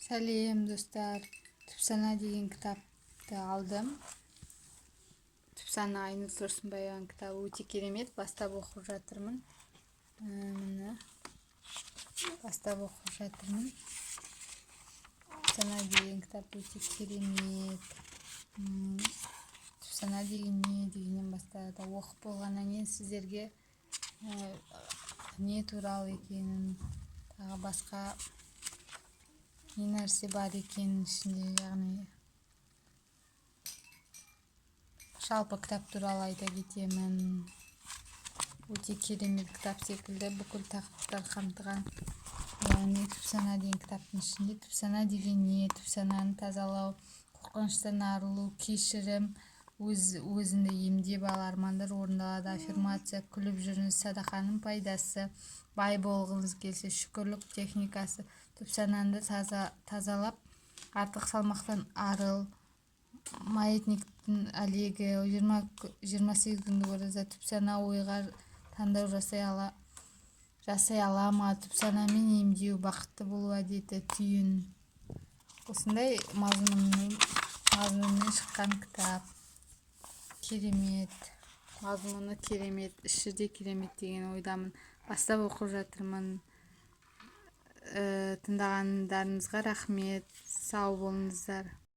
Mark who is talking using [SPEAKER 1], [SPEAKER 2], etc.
[SPEAKER 1] Сәлем достар, түпсана деген кітапты алдым. Түпсана Айнұр Тұрсынбаеваның кітабы өте керемет. Бастап оқып жатырмын. Міне бастап оқып жатырмын. Түпсана деген кітап өте керемет. Түпсана деген не дегеннен басталады. Оқып болғаннан кейін сіздерге не туралы екенін, тағы басқа не нәрсе бар екенін ішінде, яғни жалпы кітап туралы айта кетемін. Өте керемет кітап секілді, бүкіл тақырыптар қамтыған. Яғни түпсана деген кітаптың ішінде түпсана деген не, түпсананы тазалау, қорқыныштан арылу, кешірім, өзіңді емдеп ал, армандар орындалады, аффирмация, күліп жүріңіз, садақаның пайдасы, бай болғыңыз келсе, шүкірлік техникасы, түпсананы тазалап, артық салмақтан арыл, маятниктің әлегі, 28 күндік ораза, түпсана ойға таңдау жасай ала ма, түпсанамен емдеу, бақытты болу әдеті, түйін. Осындай мазмұнмен шыққан кітап. Керемет, мазмұны керемет, іші де керемет деген ойдамын. Бастап оқып жатырмын. Тыңдағандарыңызға рахмет. Сау болыңыздар.